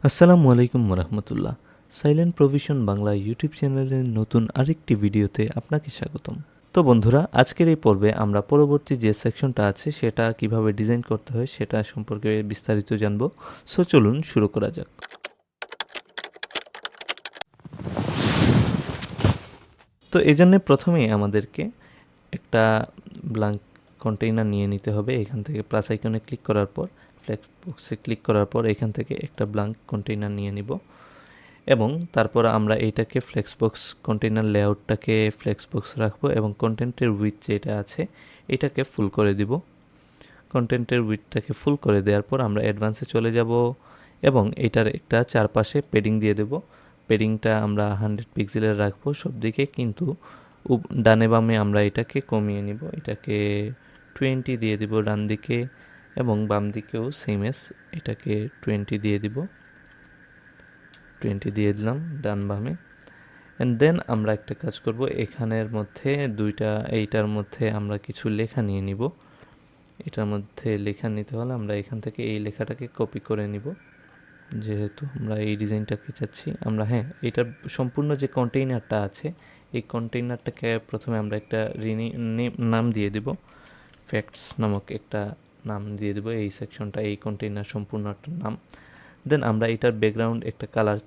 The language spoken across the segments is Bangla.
আসসালামু আলাইকুম রহমতুল্লাহ। সাইলেন্ট প্রভিশন বাংলা ইউটিউব চ্যানেলের নতুন আরেকটি ভিডিওতে আপনাকে স্বাগতম। তো বন্ধুরা, আজকের এই পর্বে আমরা পরবর্তী যে সেকশনটা আছে সেটা কিভাবে ডিজাইন করতে হয় সেটা সম্পর্কে বিস্তারিত জানবো। সো চলুন শুরু করা যাক। তো এই জন্যে প্রথমেই আমাদেরকে একটা ব্ল্যাঙ্ক কন্টেইনার নিয়ে নিতে হবে। এখান থেকে প্লাস আইকনে ক্লিক করার পর, ফ্লেক্স বক্সে ক্লিক করার পর এখান থেকে একটা ব্ল্যাঙ্ক কন্টেইনার নিয়ে নিব এবং তারপর আমরা এইটাকে ফ্লেক্সবক্স কন্টেইনার লেআউটটাকে ফ্লেক্সবক্স রাখবো এবং কন্টেন্টের উইথ যেটা আছে এটাকে ফুল করে দিব। কন্টেন্টের উইথটাকে ফুল করে দেওয়ার পর আমরা অ্যাডভান্সে চলে যাব এবং এটার একটা চারপাশে পেডিং দিয়ে দেব। পেডিংটা আমরা 100 পিক্সেলের রাখবো সব দিকে, কিন্তু ডানে বামে আমরা এটাকে কমিয়ে নিব। এটাকে 20 দিয়ে দিব ডান দিকে এবং বাম দিকেও সেম এস এটাকে 20 দিয়ে দিব। 20 দিয়ে দিলাম ডান বামে। অ্যান্ড দেন আমরা একটা কাজ করব, এখানের মধ্যে এইটার মধ্যে আমরা কিছু লেখা নিয়ে নিব। এটার মধ্যে লেখা নিতে হলে আমরা এখান থেকে এই লেখাটাকে কপি করে নিব, যেহেতু আমরা এই ডিজাইনটাকে চাচ্ছি। আমরা এটার সম্পূর্ণ যে কন্টেইনারটা আছে এই কন্টেইনারটাকে প্রথমে আমরা একটা নাম দিয়ে দিব, ফ্যাক্টস নামক একটা নাম দিয়ে দেবো এই সেকশনটা, এই কন্টেইনার সম্পূর্ণ একটা নাম। দেন আমরা এটার ব্যাকগ্রাউন্ড একটা কালার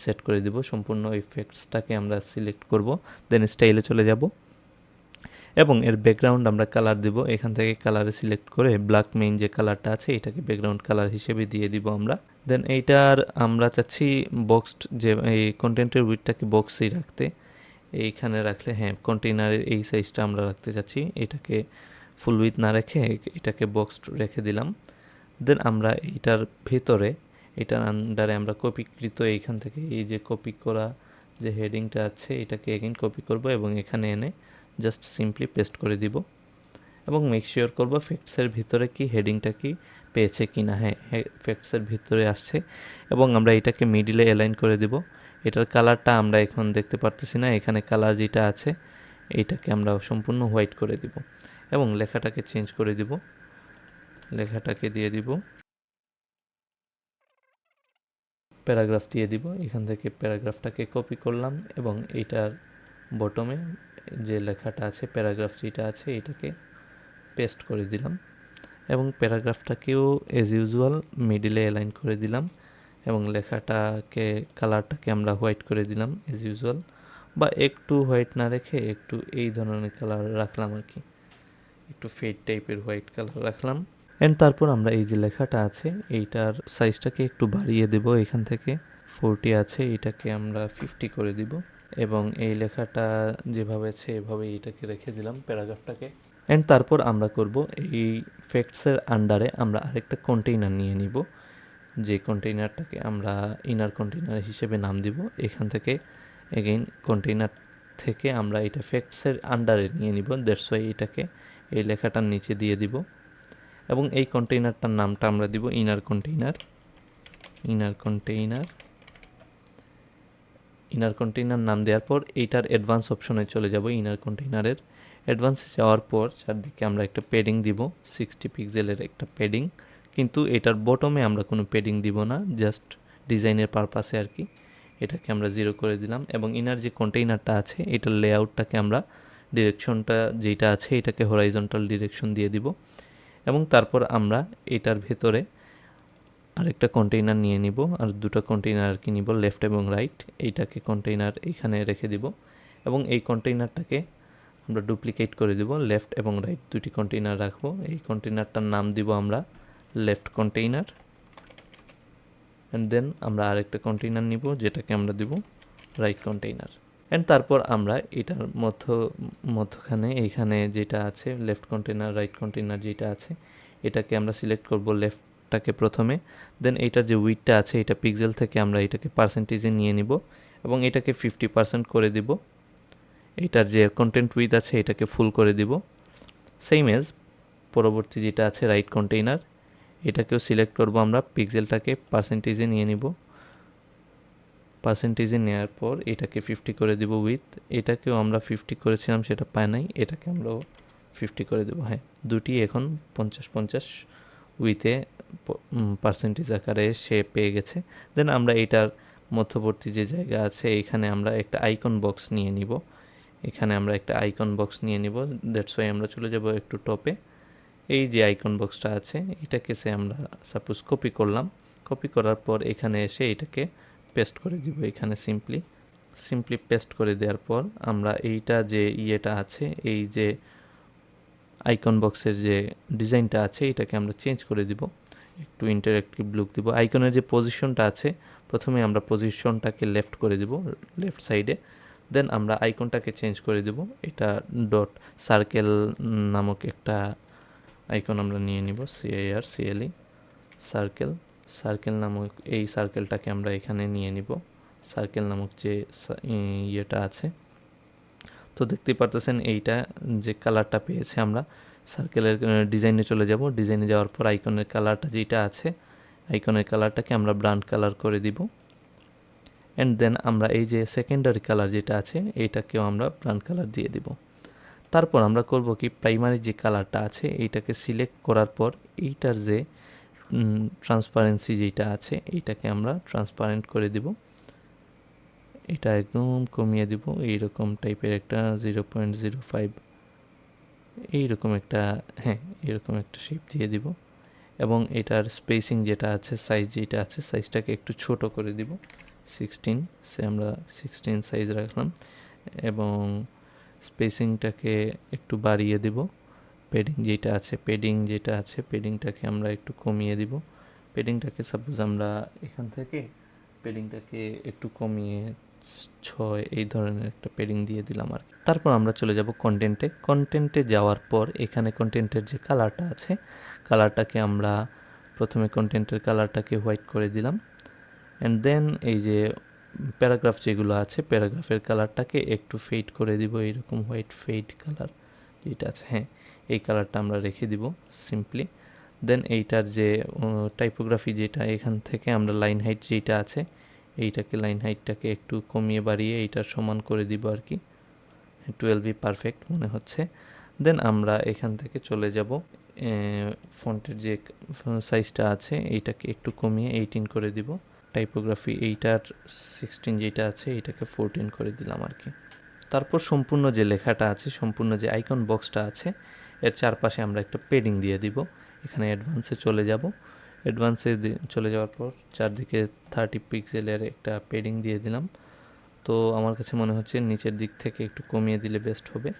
সেট করে দিব, সম্পূর্ণ ইফেক্টসটাকে আমরা সিলেক্ট করব। দেন স্টাইলে চলে যাব এবং এর ব্যাকগ্রাউন্ড আমরা কালার দিব। এখান থেকে কালারে সিলেক্ট করে ব্ল্যাক মেইন যে কালারটা আছে এটাকে ব্যাকগ্রাউন্ড কালার হিসেবে দিয়ে দিব আমরা। দেন এইটার আমরা চাচ্ছি বক্সড, যে এই কন্টেন্টের উইথটাকে বক্সই রাখতে। এইখানে রাখলে কন্টেইনারের এই সাইজটা আমরা রাখতে চাচ্ছি, এটাকে ফুল উইথ না রেখে এটাকে বক্সড রেখে দিলাম। দেন আমরা এইটার ভেতরে, এটার আন্ডারে আমরা কপিকৃত এইখান থেকে এই যে কপি করা যে হেডিংটা আছে এটাকে এগেইন কপি করব এবং এখানে এনে জাস্ট সিম্পলি পেস্ট করে দিব এবং মেক শিওর করবো ফ্যাক্টসের ভিতরে কি হেডিংটা কি পেয়েছে কি না। ফ্যাক্টসের ভিতরে আসছে এবং আমরা এটাকে মিডিলে অ্যালাইন করে দিব। এটার কালারটা আমরা এখন দেখতে পারতেছি না, এখানে কালার যেটা আছে এইটাকে আমরা সম্পূর্ণ হোয়াইট করে দিব এবং লেখাটাকে চেঞ্জ করে দিব। লেখাটাকে দিয়ে দিব, প্যারাগ্রাফ দিয়ে দিব। এখান থেকে প্যারাগ্রাফটাকে কপি করলাম এবং এইটার বটমে যে লেখাটা আছে প্যারাগ্রাফ যেটা আছে এটাকে পেস্ট করে দিলাম এবং প্যারাগ্রাফটাকেও এজ ইউজুয়াল মিডিলে অ্যালাইন করে দিলাম এবং লেখাটাকে কালারটাকে আমরা হোয়াইট করে দিলাম এজ ইউজুয়াল, বা একটু হোয়াইট না রেখে একটু এই ধরনের কালার রাখলাম আর কি, একটু ফেড টাইপের হোয়াইট কালার রাখলাম। অ্যান্ড তারপর আমরা এই যে লেখাটা আছে এইটার সাইজটাকে একটু বাড়িয়ে দেব। এখান থেকে 40 আছে, এটাকে আমরা 50 করে দিব এবং এই লেখাটা যেভাবে আছে এভাবে এটাকে রেখে দিলাম প্যারাগ্রাফটাকে। অ্যান্ড তারপর আমরা করব এই ফ্যাক্টসের আন্ডারে আমরা আরেকটা কন্টেইনার নিয়ে নিব, যে কন্টেইনারটাকে আমরা ইনার কন্টেইনার হিসেবে নাম দিব। এখান থেকে এগেইন কন্টেইনার থেকে আমরা এটা ফ্যাক্টসের আন্ডারে নিয়ে নিব, দ্যাটস ওয়াই এটাকে এই লেখাটার নিচে দিয়ে দিব এবং এই কন্টেইনারটার নামটা আমরা দিব ইনার কন্টেইনার। ইনার কন্টেইনার নাম দেওয়ার পর এইটার অ্যাডভান্স অপশনে চলে যাব। ইনার কন্টেইনারের অ্যাডভান্সে যাওয়ার পর চারদিকে আমরা একটা প্যাডিং দিব, 60 পিক্সেলের একটা প্যাডিং, কিন্তু এটার বটমে আমরা কোনো প্যাডিং দিব না, জাস্ট ডিজাইনের পারপাসে আর কি। এটাকে আমরা 0 করে দিলাম এবং ইনার যে কন্টেইনারটা আছে এটার লেআউটটাকে আমরা ডিরেকশনটা যেটা আছে এটাকে হরাইজন্টাল ডিরেকশন দিয়ে দিব এবং তারপর আমরা এটার ভেতরে আরেকটা কন্টেইনার নিয়ে নিব, আর দুটো কন্টেইনার আর কি নিব, লেফট এবং রাইট। এইটাকে কন্টেইনার এইখানে রেখে দিব এবং এই কন্টেইনারটাকে আমরা ডুপ্লিকেট করে দিব, লেফট এবং রাইট দুটি কন্টেইনার রাখবো। এই কন্টেইনারটার নাম দিব আমরা লেফট কন্টেইনার অ্যান্ড দেন আমরা আরেকটা কন্টেইনার নিব যেটাকে আমরা দিব রাইট কন্টেইনার। অ্যান্ড তারপর আমরা এটার মধ্যখানে এইখানে যেটা আছে লেফট কন্টেইনার রাইট কন্টেইনার যেটা আছে এটাকে আমরা সিলেক্ট করব লেফটটাকে প্রথমে, দেন এইটার যে উইথটা আছে এটা পিক্সেল থেকে আমরা এটাকে পার্সেন্টেজে নিয়ে নিব এবং এটাকে 50% করে দিব। এটার যে কন্টেন্ট উইথ আছে এটাকে ফুল করে দিব। সেম এজ পরবর্তী যেটা আছে রাইট কন্টেইনার, এটাকেও সিলেক্ট করব আমরা, পিক্সেলটাকে পার্সেন্টেজে নিয়ে নিব। পার্সেন্টেজে নেওয়ার পর এটাকে 50 করে দিব উইথ, এটাকেও আমরা 50 করেছিলাম সেটা পায় নাই, এটাকে আমরাও 50 করে দেবো। দুটি এখন 50-50 উইথে পার্সেন্টেজ আকারে সে পেয়ে গেছে। দেন আমরা এটার মধ্যবর্তী যে জায়গা আছে এইখানে আমরা একটা আইকন বক্স নিয়ে নিব। এখানে আমরা একটা আইকন বক্স নিয়ে নিব। দ্যাটস ওয়াই আমরা চলে যাব একটু টপে। এই যে আইকন বক্সটা আছে এটাকে আমরা সাপোজ কপি করলাম। কপি করার পর এখানে এসে এটাকে পেস্ট করে দিব। এখানে সিম্পলি পেস্ট করে দেওয়ার পর আমরা এইটা যে ইয়েটা আছে, এই যে আইকন বক্সের যে ডিজাইনটা আছে এটাকে আমরা চেঞ্জ করে দিব, একটু ইন্টারেক্টিভ লুক দিব। আইকনের যে পজিশনটা আছে প্রথমে আমরা পজিশনটাকে লেফট করে দিব, লেফট সাইডে। দেন আমরা আইকনটাকে চেঞ্জ করে দিব। এটা ডট সার্কেল নামক একটা আইকন আমরা নিয়ে নিব, CIRCLE সার্কেল নামক এই সার্কেলটাকে আমরা এখানে নিয়ে নিব। সার্কেল নামক যে ইয়েটা আছে, তো দেখতে পারতেছেন এইটা যে কালারটা পেয়েছে আমরা সার্কেলের ডিজাইনে চলে যাব। ডিজাইনে যাওয়ার পর আইকনের কালারটা যেটা আছে আইকনের কালারটাকে আমরা ব্রাউন কালার করে দিব। অ্যান্ড দেন আমরা এই যে সেকেন্ডারি কালার যেটা আছে এইটাকেও আমরা ব্রাউন কালার দিয়ে দিব। তারপর আমরা করব কি, প্রাইমারি যে কালারটা আছে এইটাকে সিলেক্ট করার পর এইটার যে ট্রান্সপারেন্সি যেটা আছে এইটাকে আমরা ট্রান্সপারেন্ট করে দিব। এটা একদম কমিয়ে দিব, এইরকম টাইপের একটা 0.05 এইরকম একটা, হ্যাঁ এরকম একটা শেপ দিয়ে দিব। এবং এটার স্পেসিং যেটা আছে, সাইজ যেটা আছে সাইজটাকে একটু ছোট করে দিব, 16 আমরা 16 সাইজ রাখলাম। এবং স্পেসিংটাকে একটু বাড়িয়ে দিব। পেডিংটাকে আমরা একটু কমিয়ে দিব। পেডিংটাকে সাপোজ আমরা এখান থেকে পেডিংটাকে একটু কমিয়ে 6 এই ধরনের একটা পেডিং দিয়ে দিলাম আর। তারপর আমরা চলে যাব কন্টেন্টে যাওয়ার পর এখানে কন্টেন্টের যে কালারটা আছে কালারটাকে আমরা প্রথমে কন্টেন্টের কালারটাকে হোয়াইট করে দিলাম। অ্যান্ড দেন এই যে প্যারাগ্রাফ যেগুলো আছে প্যারাগ্রাফের কালারটাকে একটু ফেড করে দিব, এইরকম হোয়াইট ফেড কালার যেটা আছে, হ্যাঁ এই কালারটা আমরা রেখে দিব সিম্পলি। দেন এইটার যে টাইপোগ্রাফি যেটা এখান থেকে আমরা লাইন হাইট যেটা আছে এইটাকে লাইন হাইটটাকে একটু কমিয়ে বাড়িয়ে এইটার সমান করে দিব আর কি, 12 পারফেক্ট মনে হচ্ছে। দেন আমরা এখান থেকে চলে যাব ফন্টের যে সাইজটা আছে এইটাকে একটু কমিয়ে 18 করে দিব। টাইপোগ্রাফি এইটার 16 যেটা আছে এইটাকে 14 করে দিলাম আর কি। তারপর সম্পূর্ণ যে লেখাটা আছে, সম্পূর্ণ যে আইকন বক্সটা আছে এর চারপাশে আমরা একটা পেডিং দিয়ে দিব। এখানে অ্যাডভান্সে চলে যাব। অ্যাডভান্সে চলে যাওয়ার পর চারদিকে 30 পিক্সেলের একটা পেডিং দিয়ে দিলাম। তো আমার কাছে মনে হচ্ছে নিচের দিক থেকে একটু কমিয়ে দিলে বেস্ট হবে।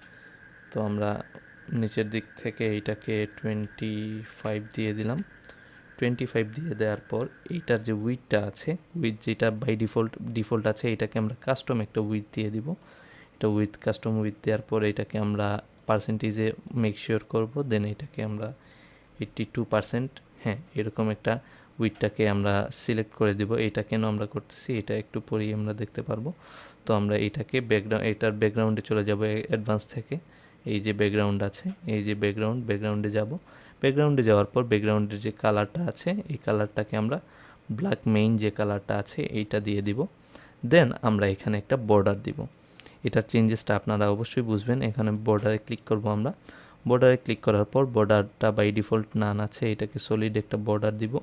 তো আমরা নিচের দিক থেকে এইটাকে 25 দিয়ে দিলাম। 25 দিয়ে দেওয়ার পর এইটার যে উইথটা আছে, উইথ যেটা বাই ডিফল্ট আছে এটাকে আমরা কাস্টম একটা উইথ দিয়ে দিব। এটা কাস্টম উইথ দেওয়ার পর এটাকে আমরা পার্সেন্টেজে মেক শিওর করবো। দেন এটাকে আমরা 82%, হ্যাঁ এরকম একটা উইথটাকে আমরা সিলেক্ট করে দিব। এটা কেন আমরা করতেছি এটা একটু পরেই আমরা দেখতে পারবো। তো আমরা এটাকে এটার ব্যাকগ্রাউন্ডে চলে যাব অ্যাডভান্স থেকে। এই যে ব্যাকগ্রাউন্ড আছে, এই যে ব্যাকগ্রাউন্ডে যাব। ব্যাকগ্রাউন্ডে যাওয়ার পর ব্যাকগ্রাউন্ডের যে কালারটা আছে এই কালারটাকে আমরা ব্ল্যাক মেইন যে কালারটা আছে এইটা দিয়ে দিব। দেন আমরা এখানে একটা বর্ডার দিব। এটার চেঞ্জেসটা আপনারা অবশ্যই বুঝবেন। এখানে বর্ডারে ক্লিক করব আমরা। বর্ডারে ক্লিক করার পর বর্ডারটা বাই ডিফল্ট নান আছে, এটাকে সলিড একটা বর্ডার দিব।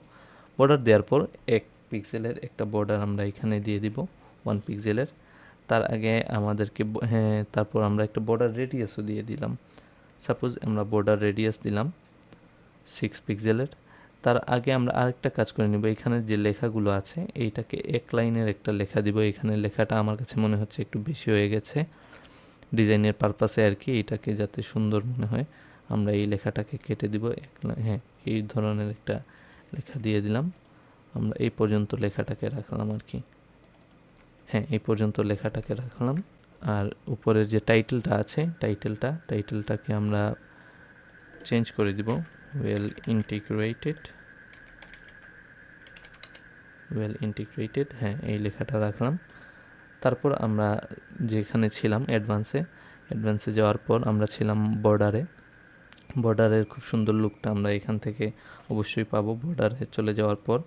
বর্ডার দেওয়ার পর 1 পিক্সেলের একটা বর্ডার আমরা এখানে দিয়ে দিব, 1 পিক্সেলের। তার আগে আমাদেরকে তারপর আমরা একটা বর্ডার রেডিয়াসও দিয়ে দিলাম। সাপোজ আমরা বর্ডার রেডিয়াস দিলাম 6 পিক্সেলের। তার আগে আমরা আরেকটা কাজ করে নিব। এখানে যে লেখাগুলো আছে এইটাকে এক লাইনের একটা লেখা দিব। এখানে লেখাটা আমার কাছে মনে হচ্ছে একটু বেশি হয়ে গেছে ডিজাইনের পারপাসে আর কি, এটাকে যাতে সুন্দর মনে হয় আমরা এই লেখাটাকে কেটে দিব। হ্যাঁ এই ধরনের একটা লেখা দিয়ে দিলাম। আমরা এই পর্যন্ত লেখাটাকে রাখলাম আর কি, হ্যাঁ এই পর্যন্ত লেখাটাকে রাখলাম। আর উপরের যে টাইটেলটা আছে টাইটেলটাকে আমরা চেঞ্জ করে দিব, ওয়েল ইন্টিগ্রেটেড, হ্যাঁ এই লেখাটা রাখলাম। তারপর আমরা যেখানে ছিলাম অ্যাডভান্সে যাওয়ার পর আমরা ছিলাম বর্ডারের খুব সুন্দর লুকটা আমরা এখান থেকে অবশ্যই পাবো। বর্ডারে চলে যাওয়ার পর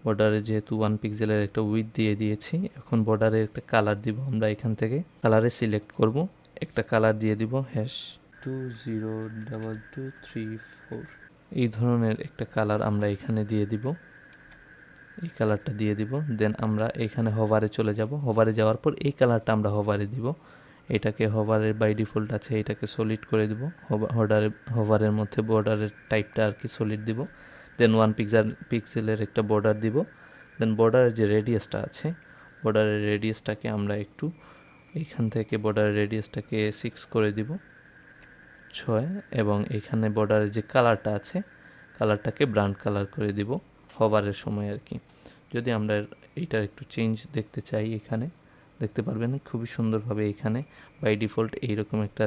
বর্ডারে যেহেতু 1 পিক্সেলের একটা উইথ দিয়ে দিয়েছি, এখন বর্ডারে একটা কালার দিব আমরা এখান থেকে। কালারে সিলেক্ট করব, একটা কালার দিয়ে দিব #202234। এই ধরনের একটা কালার আমরা এখানে দিয়ে দিব, এই কালারটা দিয়ে দিব। দেন আমরা এখানে হভারে চলে যাব, হভারে যাওয়ার পর এই কালারটা আমরা হভারে দিব। এটাকে হভারের বাই ডিফল্ট আছে, এটাকে সলিড করে দিব। হভারের মধ্যে বর্ডারের টাইপটা আর কি সলিড দিব। দেন 1 পিক্সেলের একটা বর্ডার দিব। দেন বর্ডারের যে রেডিয়াসটা আছে, বর্ডারের রেডিয়াসটাকে আমরা একটু এইখান থেকে বর্ডারের রেডিয়াসটাকে 6 করে দিব, 6। এবং এখানে বর্ডারের যে কালারটা আছে, কালারটাকে ব্রাউন কালার করে দিব হভারের সময় আর কি। যদি আমরা এইটার একটু চেঞ্জ দেখতে চাই, এখানে দেখতে পারবেন খুবই সুন্দরভাবে এখানে বাই ডিফল্ট এইরকম একটা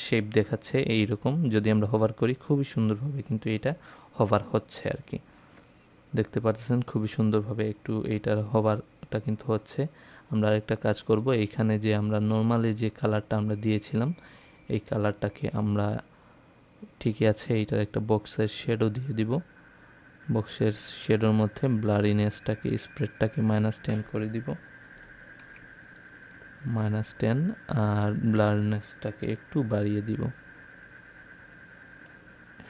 শেপ দেখাচ্ছে। এইরকম যদি আমরা হভার করি খুবই সুন্দরভাবে কিন্তু এটা হভার হচ্ছে আর কি, দেখতে পাচ্ছেন খুবই সুন্দরভাবে একটু এইটার হভারটা কিন্তু হচ্ছে। আমরা আরেকটা কাজ করব, এইখানে যে আমরা নর্মালি যে কালারটা আমরা দিয়েছিলাম এই কালারটাকে আমরা ঠিকই আছে, এইটার একটা বক্সের শেডও দিয়ে দিব। বক্সের শেডোর মধ্যে ব্লারিনেসটাকে স্প্রেডটাকে -10 করে দিব, -10। আর ব্লারনেসটাকে একটু বাড়িয়ে দিব।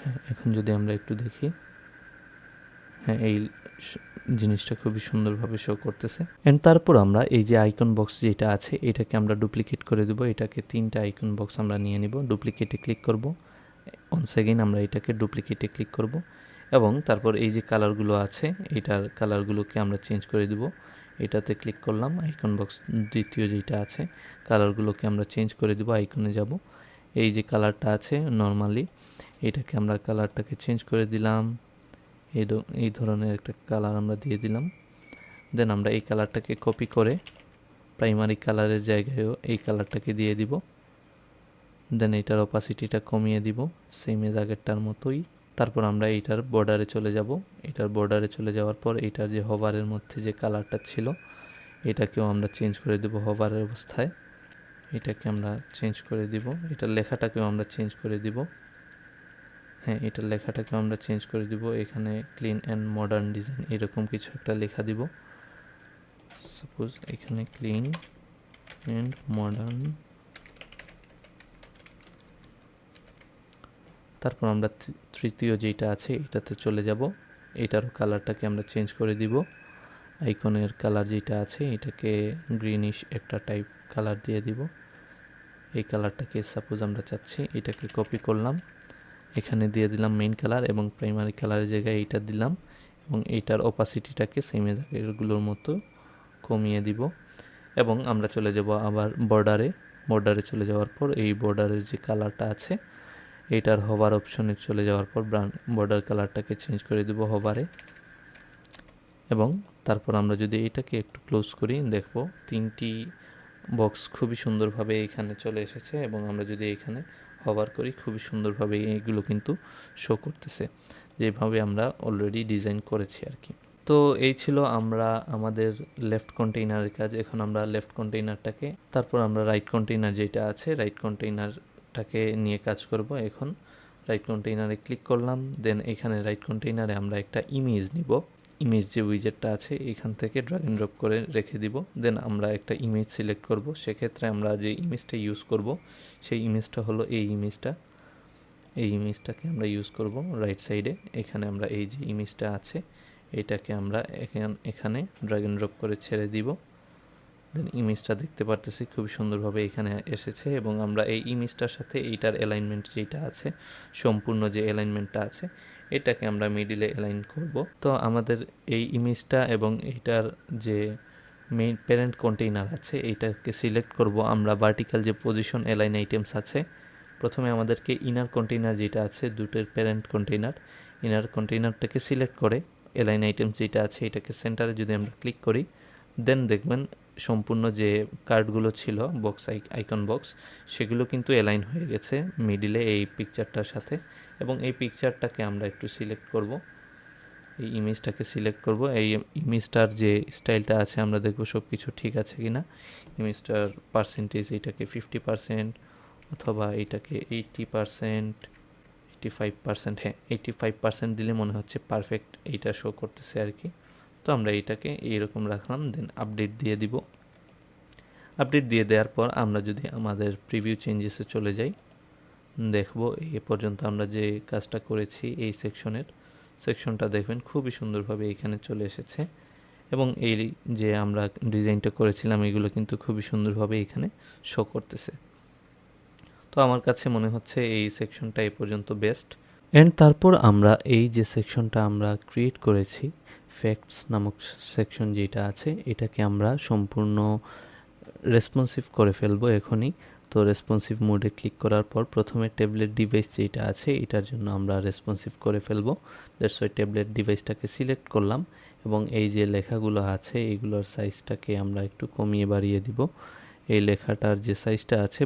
হ্যাঁ, এখন যদি আমরা একটু দেখি, হ্যাঁ এই জিনিসটা খুবই সুন্দরভাবে শো করতেছে। এন্ড তারপর আমরা এই যে আইকন বক্স যেটা আছে এটাকে আমরা ডুপ্লিকেট করে দেবো। এটাকে 3টা আইকন বক্স আমরা নিয়ে নিব, ডুপ্লিকেটে ক্লিক করব। ওয়ান্স এগেইন আমরা এটাকে ডুপ্লিকেটে ক্লিক করব এবং তারপর এই যে কালারগুলো আছে এটার কালারগুলোকে আমরা চেঞ্জ করে দিব। এটাতে ক্লিক করলাম, আইকন বক্স দ্বিতীয় যেটা আছে কালারগুলোকে আমরা চেঞ্জ করে দিব। আইকনে যাব, এই যে কালারটা আছে নর্মালি এটাকে আমরা কালারটাকে চেঞ্জ করে দিলাম। এই ধরনের একটা কালার আমরা দিয়ে দিলাম। দেন আমরা এই কালারটাকে কপি করে প্রাইমারি কালারের জায়গায়ও এই কালারটাকে দিয়ে দিব। দেন এইটার অপাসিটিটা কমিয়ে দিব সেম এজ আগেরটার মতোই। তারপর আমরা এইটার বর্ডারে চলে যাব। এটার বর্ডারে চলে যাওয়ার পর এইটার যে হভারের মধ্যে যে কালারটা ছিল এটাকেও আমরা চেঞ্জ করে দেব হভারের অবস্থায়। এটাকে আমরা চেঞ্জ করে দিব। এটার লেখাটাকেও আমরা চেঞ্জ করে দিব। হ্যাঁ, এটার লেখাটাকেও আমরা চেঞ্জ করে দিব। এখানে ক্লিন অ্যান্ড মডার্ন ডিজাইন এরকম কিছু একটা লেখা দিব। সাপোজ এখানে ক্লিন অ্যান্ড মডার্ন। তারপর আমরা তৃতীয় যেটা আছে এটাতে চলে যাব। এটারও কালারটাকে আমরা চেঞ্জ করে দিব। আইকনের কালার যেটা আছে এটাকে গ্রিনিশ একটা টাইপ কালার দিয়ে দিব। এই কালারটাকে সাপোজ আমরা চাচ্ছি, এটাকে কপি করলাম, এখানে দিয়ে দিলাম মেইন কালার এবং প্রাইমারি কালারের জায়গায় এইটা দিলাম এবং এইটার অপাসিটিটাকে সেম এজ আগেরগুলোর মতো কমিয়ে দিব। এবং আমরা চলে যাব আবার বর্ডারে চলে যাওয়ার পর এই বর্ডারের যে কালারটা আছে এইটার হভার অপশনে চলে যাওয়ার পর বর্ডার কালারটাকে চেঞ্জ করে দেব হভারে। এবং তারপর আমরা যদি এটাকে একটু ক্লোজ করি দেখব 3টি বক্স খুবই সুন্দরভাবে এখানে চলে এসেছে এবং আমরা যদি এখানে হভার করি খুবই সুন্দরভাবে এইগুলো কিন্তু শো করতেছে যেভাবে আমরা অলরেডি ডিজাইন করেছি আর কি। তো এই ছিল আমরা আমাদের লেফট কন্টেইনারের কাজ। এখন আমরা লেফট কন্টেইনারটাকে, তারপর আমরা রাইট কন্টেইনার যেটা আছে রাইট কন্টেইনারটাকে নিয়ে কাজ করব। এখন রাইট কন্টেইনারে ক্লিক করলাম, দেন এখানে রাইট কন্টেইনারে আমরা একটা ইমেজ নিব। ইমেজ যে উইজেটটা আছে এখান থেকে ড্র্যাগ এন্ড ড্রপ করে রেখে দিব। দেন আমরা একটা ইমেজ সিলেক্ট করব। সেক্ষেত্রে আমরা যে ইমেজটা ইউজ করব সেই ইমেজটা হলো এই ইমেজটা। এই ইমেজটাকে আমরা ইউজ করব রাইট সাইডে। এখানে আমরা এই যে ইমেজটা আছে এটাকে আমরা এখানে ড্র্যাগ এন্ড ড্রপ করে ছেড়ে দিব। দেন ইমেজটা দেখতে পারতেছি খুবই সুন্দরভাবে এখানে এসেছে এবং আমরা এই ইমেজটার সাথে এইটার অ্যালাইনমেন্ট যেটা আছে সম্পূর্ণ যে অ্যালাইনমেন্টটা আছে এটাকে আমরা মিডিলে অ্যালাইন করব। তো আমাদের এই ইমেজটা এবং এইটার যে মেইন প্যারেন্ট কন্টেইনার আছে এইটাকে সিলেক্ট করব আমরা ভার্টিক্যাল যে পজিশন অ্যালাইন আইটেমস আছে। প্রথমে আমাদেরকে ইনার কন্টেইনার যেটা আছে দুটোর প্যারেন্ট কন্টেইনার, ইনার কন্টেইনারটাকে সিলেক্ট করে অ্যালাইন আইটেমস যেটা আছে এটাকে সেন্টারে যদি আমরা ক্লিক করি দেন দেখবেন সম্পূর্ণ যে কার্ডগুলো ছিল বক্স আইকন বক্স সেগুলো কিন্তু অ্যালাইন হয়ে গেছে মিডিলে এই পিকচারটার সাথে। এবং এই পিকচারটাকে আমরা একটু সিলেক্ট করব, এই ইমেজটাকে সিলেক্ট করব। এই ইমেজটার যে স্টাইলটা আছে আমরা দেখব সব কিছু ঠিক আছে কিনা। ইমেজটার পার্সেন্টেজ এটাকে 50% অথবা এটাকে 80%, 85%, হ্যাঁ 85% দিলে মনে হচ্ছে পারফেক্ট এইটা শো করতেছে আর কি। তো আমরা এইটাকে এইরকম রাখলাম, দেন আপডেট দিয়ে দিব। আপডেট দিয়ে দেওয়ার পর আমরা যদি আমাদের প্রিভিউ চেঞ্জেসে চলে যাই দেখব। এ পর্যন্ত আমরা যে কাজটা করেছি এই সেকশনটা দেখবেন খুবই সুন্দরভাবে এখানে চলে এসেছে, এবং এই যে আমরা ডিজাইনটা করেছিলাম এগুলো কিন্তু খুবই সুন্দরভাবে এখানে শো করতেছে। তো আমার কাছে মনে হচ্ছে এই সেকশনটা এই পর্যন্ত বেস্ট। অ্যান্ড তারপর আমরা এই যে সেকশনটা আমরা ক্রিয়েট করেছি, ফ্যাক্টস নামক সেকশন যেটা আছে, এটাকে আমরা সম্পূর্ণ রেসপন্সিভ করে ফেলবো এখনই। তো রেসপন্সিভ মোডে ক্লিক করার পর প্রথমে ট্যাবলেট ডিভাইস যেটা আছে এটার জন্য আমরা রেসপন্সিভ করে ফেলবো। দ্যাটস ওয়াই ট্যাবলেট ডিভাইসটাকে সিলেক্ট করলাম, এবং এই যে লেখাগুলো আছে এইগুলোর সাইজটাকে আমরা একটু কমিয়ে বাড়িয়ে দিব। এই লেখাটার যে সাইজটা আছে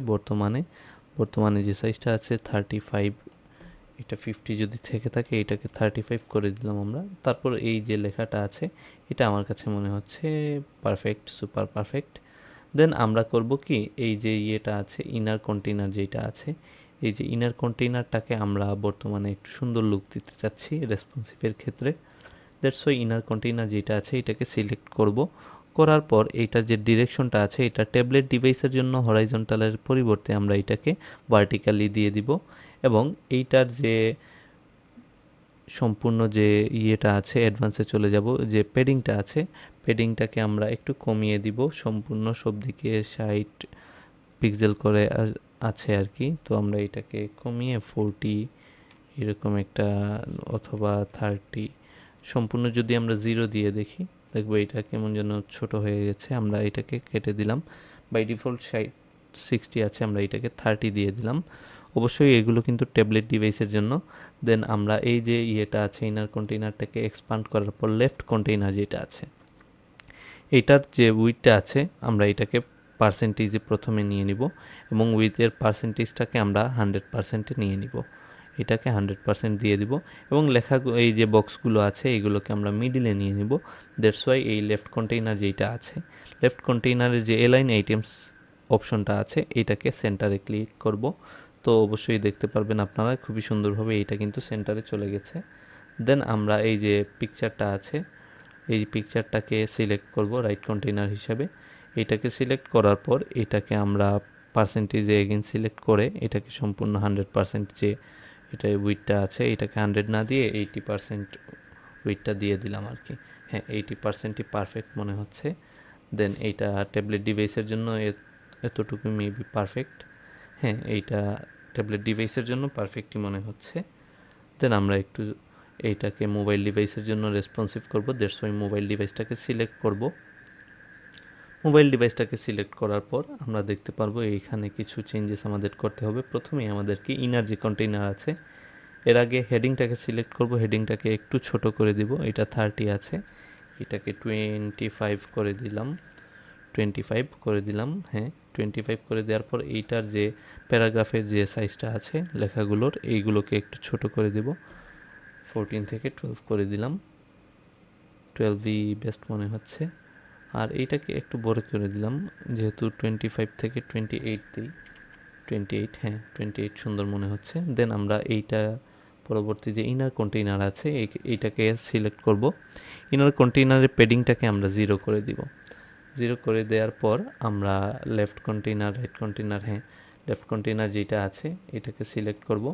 বর্তমানে যে সাইজটা আছে 35, এটা 50 যদি থেকে থাকে এটাকে 35 করে দিলাম আমরা। তারপর এই যে লেখাটা আছে এটা আমার কাছে মনে হচ্ছে পারফেক্ট, সুপার পারফেক্ট। দেন আমরা করব কি, এই যে ইয়েটা আছে ইনার কন্টেইনার যেটা আছে, এই যে ইনার কন্টেইনারটাকে আমরা বর্তমানে একটু সুন্দর লুক দিতে চাচ্ছি রেসপন্সিভের ক্ষেত্রে। দ্যাটস ওয়াই ইনার কন্টেইনার যেটা আছে এটাকে সিলেক্ট করব। করার পর এইটার যে ডিরেকশনটা আছে এটা ট্যাবলেট ডিভাইসের জন্য হরাইজন্টালের পরিবর্তে আমরা এটাকে ভার্টিক্যালি দিয়ে দিব, এবং এইটার যে সম্পূর্ণ যে ইয়েটা আছে অ্যাডভান্সে চলে যাব, যে প্যাডিংটা আছে প্যাডিংটাকে আমরা একটু কমিয়ে দিব, সম্পূর্ণ সব দিকে 60 পিক্সেল করে আছে আর কি। তো আমরা এটাকে কমিয়ে 40 এরকম একটা, অথবা 30, সম্পূর্ণ যদি আমরা 0 দিয়ে দেখি দেখবো এটা কেমন যেন ছোট হয়ে গেছে। আমরা এটাকে কেটে দিলাম, বাই ডিফল্ট 60 আছে, আমরা এটাকে 30 দিয়ে দিলাম। অবশ্যই এগুলো কিন্তু ট্যাবলেট ডিভাইসের জন্য। দেন আমরা এই যে ইয়েটা আছে ইনার কন্টেইনারটাকে এক্সপান্ড করার পর লেফট কন্টেইনার যেটা আছে এইটার যে উইথটা আছে আমরা এটাকে পার্সেন্টেজে প্রথমে নিয়ে নিব, এবং উইথের পার্সেন্টেজটাকে আমরা 100%-এ নিয়ে নিব। এটাকে 100% দিয়ে দিব, এবং লেখা এই যে বক্সগুলো আছে এইগুলোকে আমরা মিডিলে নিয়ে নিব। দ্যাটস ওয়াই এই লেফট কন্টেইনার যেটা আছে, লেফট কন্টেইনারের যে এলাইন আইটেমস অপশনটা আছে এটাকে সেন্টারে ক্লিক করব। তো অবশ্যই দেখতে পারবেন আপনারা খুবই সুন্দরভাবে এইটা কিন্তু সেন্টারে চলে গেছে। দেন আমরা এই যে পিকচারটা আছে এই পিকচারটাকে সিলেক্ট করব রাইট কন্টেইনার হিসাবে। এটাকে সিলেক্ট করার পর এটাকে আমরা পার্সেন্টেজে এগেন সিলেক্ট করে এটাকে সম্পূর্ণ 100% যে এটা উইথটা আছে এটাকে 100 না দিয়ে 80% উইথটা দিয়ে দিলাম আর কি। হ্যাঁ, 80%ই পারফেক্ট মনে হচ্ছে। দেন এইটা ট্যাবলেট ডিভাইসের জন্য এতটুকু মেবি পারফেক্ট। হ্যাঁ, এইটা ট্যাবলেট ডিভাইসের জন্য পারফেক্টই মনে হচ্ছে। দেন আমরা একটু এইটাকে মোবাইল ডিভাইসের জন্য রেসপন্সিভ করব। দ্যাটস ওয়াই মোবাইল ডিভাইসটাকে সিলেক্ট করব। মোবাইল ডিভাইসটাকে সিলেক্ট করার পর আমরা দেখতে পারবো এইখানে কিছু চেঞ্জেস আমাদের করতে হবে। প্রথমেই আমাদেরকে ইনার যে কন্টেইনার আছে এর আগে হেডিংটাকে সিলেক্ট করব, হেডিংটাকে একটু ছোট করে দিব, এটা 30 আছে, এটাকে 25 করে দিলাম, 25 করে দিলাম। হ্যাঁ, 25 করে দেওয়ার পর এইটার যে প্যারাগ্রাফের যে সাইজটা আছে লেখাগুলোর এইগুলোকে একটু ছোট করে দিব, 14 থেকে 12 করে দিলাম, 12ই বেস্ট মনে হচ্ছে। আর এইটাকে একটু বড় করে দিলাম, যেহেতু 25 থেকে 28 দিই, 28, হ্যাঁ 28 সুন্দর মনে হচ্ছে। দেন আমরা এইটা পরবর্তী যে ইনার কন্টেইনার আছে এইটাকে সিলেক্ট করব। ইনার কন্টেইনারের প্যাডিংটাকে আমরা 0 করে দিব। 0 করে দেওয়ার পর আমরা লেফট কন্টেইনার রাইট কন্টেইনার, হ্যাঁ লেফট কন্টেইনার যেটা আছে এটাকে সিলেক্ট করব।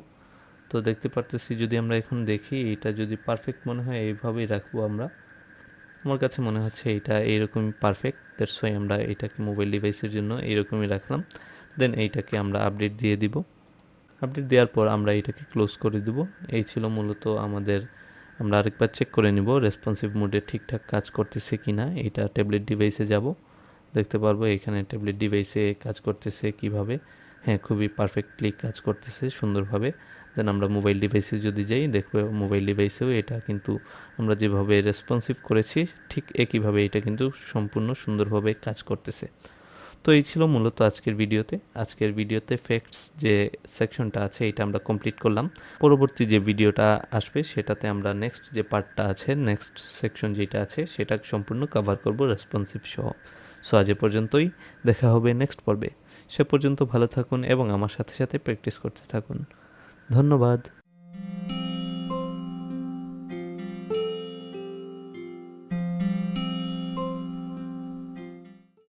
তো দেখতে পারতেছি যদি আমরা এখন দেখি এটা যদি পারফেক্ট মনে হয় এইভাবেই রাখবো আমরা। আমার কাছে মনে হচ্ছে এটা এইরকমই পারফেক্ট। দ্যাটস ওয়াই আমরা এটাকে মোবাইল ডিভাইসের জন্য এইরকমই রাখলাম। দেন এইটাকে আমরা আপডেট দিয়ে দিব। আপডেট দেওয়ার পর আমরা এটাকে ক্লোজ করে দিব। এই ছিল মূলত আমাদের। আমরা আরেকবার চেক করে নিব রেসপন্সিভ মোডে ঠিকঠাক কাজ করতেছে কি না। এটা ট্যাবলেট ডিভাইসে যাব, দেখতে পারবো এখানে ট্যাবলেট ডিভাইসে কাজ করতেছে কিভাবে। হ্যাঁ, খুবই পারফেক্টলি কাজ করতেছে সুন্দরভাবে। দেন আমরা মোবাইল ডিভাইসে যদি যাই দেখবো মোবাইল ডিভাইসেও এটা কিন্তু আমরা যেভাবে রেসপন্সিভ করেছি ঠিক একইভাবে এটা কিন্তু সম্পূর্ণ সুন্দরভাবে কাজ করতেছে। তো এই ছিল মূলত আজকের ভিডিওতে ফ্যাক্টস যে সেকশনটা আছে এটা আমরা কমপ্লিট করলাম। পরবর্তী যে ভিডিওটা আসবে সেটাতে আমরা নেক্সট যে পার্টটা আছে, নেক্সট সেকশন যেটা আছে সেটা সম্পূর্ণ কভার করব রেসপন্সিভ সহ। সো আজ এ পর্যন্তই, দেখা হবে নেক্সট পর্বে। সে পর্যন্ত ভালো থাকুন এবং আমার সাথে সাথে প্র্যাকটিস করতে থাকুন। ধন্যবাদ।